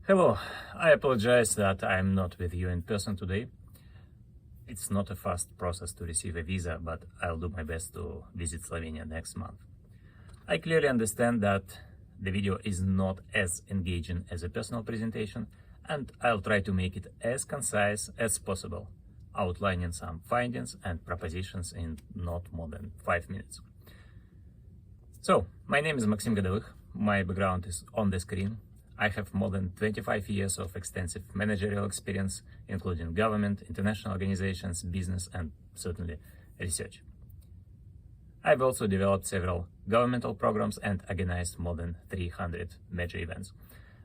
Hello, I apologize that I'm not with you in person today. It's not a fast process to receive a visa, but I'll do my best to visit Slovenia next month. I clearly understand that the video is not as engaging as a personal presentation, and I'll try to make it as concise as possible, outlining some findings and propositions in not more than 5 minutes. So, my name is Maksim Godovykh. My background is on the screen. I have more than 25 years of extensive managerial experience, including government, international organizations, business, and certainly research. I've also developed several governmental programs and organized more than 300 major events.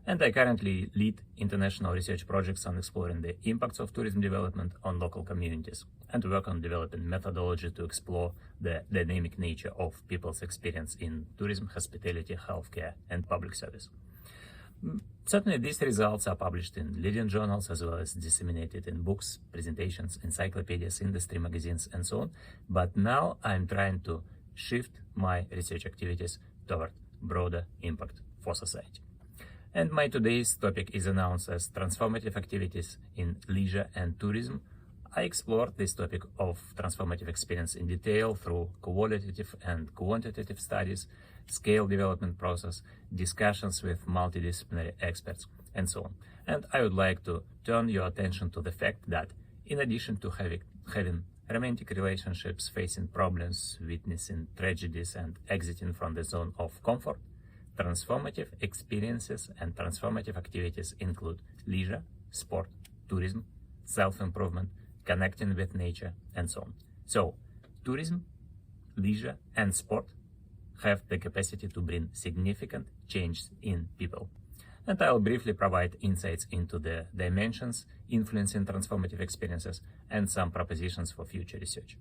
And I currently lead international research projects on exploring the impacts of tourism development on local communities and work on developing methodology to explore the dynamic nature of people's experience in tourism, hospitality, healthcare, and public service. Certainly, these results are published in leading journals as well as disseminated in books, presentations, encyclopedias, industry magazines, and so on. But now I'm trying to shift my research activities toward broader impact for society. And my today's topic is announced as Transformative Activities in Leisure and Tourism. I explored this topic of transformative experience in detail through qualitative and quantitative studies, scale development process, discussions with multidisciplinary experts, and so on. And I would like to turn your attention to the fact that in addition to having romantic relationships, facing problems, witnessing tragedies, and exiting from the zone of comfort, transformative experiences and transformative activities include leisure, sport, tourism, self-improvement, connecting with nature, and so on. So, tourism, leisure, and sport have the capacity to bring significant change in people. And I'll briefly provide insights into the dimensions influencing transformative experiences and some propositions for future research.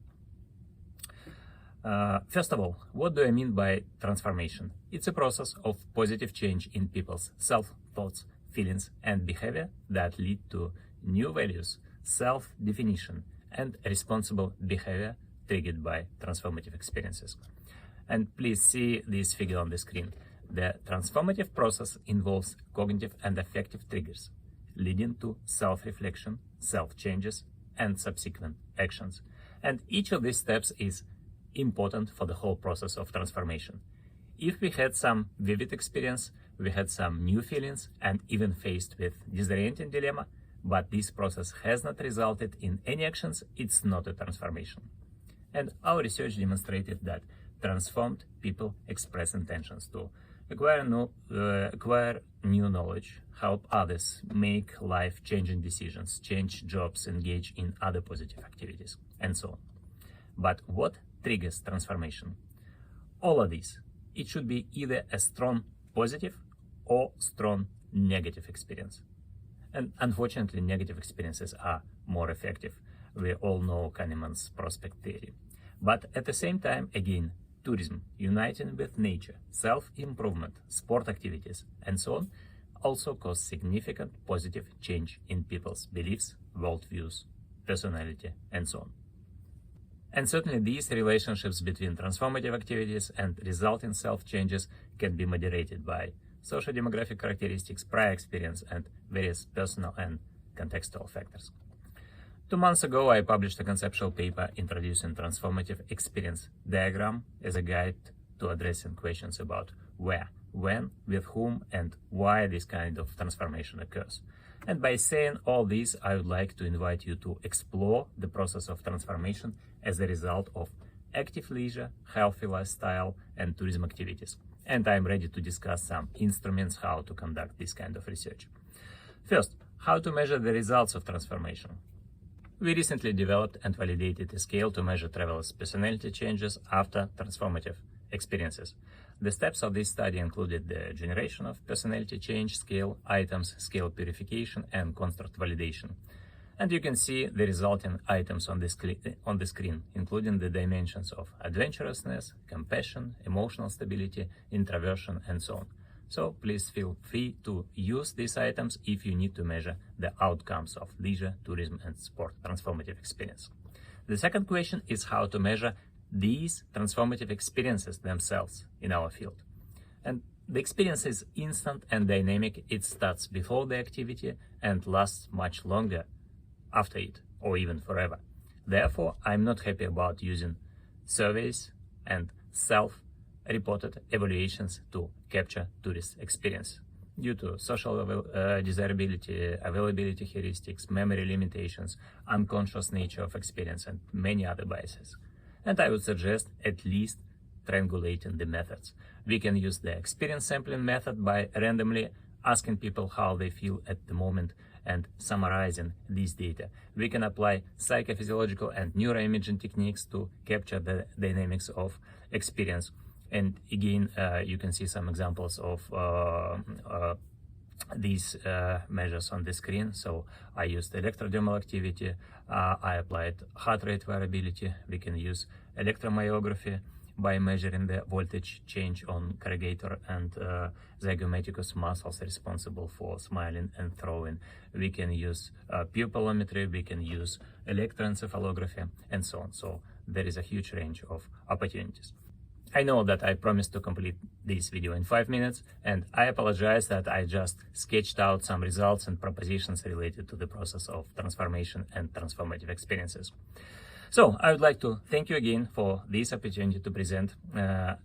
First of all, what do I mean by transformation? It's a process of positive change in people's self-thoughts, feelings, and behavior that lead to new values, self-definition, and responsible behavior triggered by transformative experiences. And please see this figure on the screen. The transformative process involves cognitive and affective triggers, leading to self-reflection, self-changes, and subsequent actions. And each of these steps is important for the whole process of transformation. If we had some vivid experience, we had some new feelings, and even faced with disorienting dilemma, but this process has not resulted in any actions, it's not a transformation. And our research demonstrated that transformed people express intentions to acquire new knowledge, help others, make life-changing decisions, change jobs, engage in other positive activities, and so on. But what triggers transformation? All of these. It should be either a strong positive or strong negative experience. And unfortunately, negative experiences are more effective. We all know Kahneman's prospect theory. But at the same time, again, tourism, uniting with nature, self-improvement, sport activities, and so on, also cause significant positive change in people's beliefs, worldviews, personality, and so on. And certainly these relationships between transformative activities and resulting self-changes can be moderated by social demographic characteristics, prior experience, and various personal and contextual factors. 2 months ago, I published a conceptual paper introducing transformative experience diagram as a guide to addressing questions about where, when, with whom, and why this kind of transformation occurs. And by saying all this, I would like to invite you to explore the process of transformation as a result of active leisure, healthy lifestyle, and tourism activities. And I'm ready to discuss some instruments how to conduct this kind of research. First, how to measure the results of transformation. We recently developed and validated a scale to measure travelers' personality changes after transformative experiences. The steps of this study included the generation of personality change scale items, scale purification, and construct validation. And you can see the resulting items on the screen, including the dimensions of adventurousness, compassion, emotional stability, introversion, and so on. So please feel free to use these items if you need to measure the outcomes of leisure, tourism, and sport transformative experience. The second question is how to measure these transformative experiences themselves in our field. And The experience is instant and dynamic. It starts before the activity and lasts much longer after it, or even forever. Therefore, I'm not happy about using surveys and self-reported evaluations to capture tourist experience due to social desirability, availability heuristics, memory limitations, unconscious nature of experience, and many other biases. And I would suggest at least triangulating the methods. We can use the experience sampling method by randomly asking people how they feel at the moment and summarizing these data. We can apply psychophysiological and neuroimaging techniques to capture the dynamics of experience. And again, you can see some examples of these measures on the screen. So I used electrodermal activity, I applied heart rate variability. We can use electromyography by measuring the voltage change on corrugator and zygomaticus muscles responsible for smiling and throwing. We can use pupillometry, we can use electroencephalography, and so on. So there is a huge range of opportunities. I know that I promised to complete this video in 5 minutes, and I apologize that I just sketched out some results and propositions related to the process of transformation and transformative experiences. So I would like to thank you again for this opportunity to present.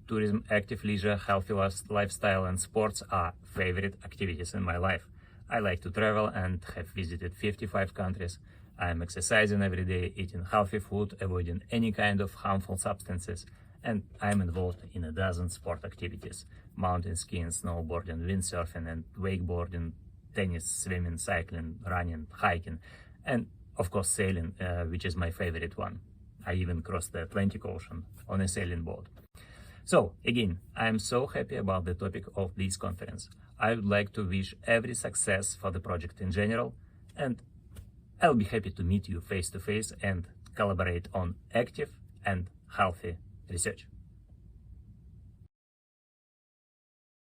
Tourism, active leisure, healthy lifestyle, and sports are favorite activities in my life. I like to travel and have visited 55 countries. I am exercising every day, eating healthy food, avoiding any kind of harmful substances, and I am involved in a dozen sport activities: mountain skiing, snowboarding, windsurfing, and wakeboarding, tennis, swimming, cycling, running, hiking, and of course sailing, which is my favorite one. I even crossed the Atlantic Ocean on a sailing boat. So again, I am so happy about the topic of this conference. I would like to wish every success for the project in general, and I'll be happy to meet you face to face and collaborate on active and healthy research.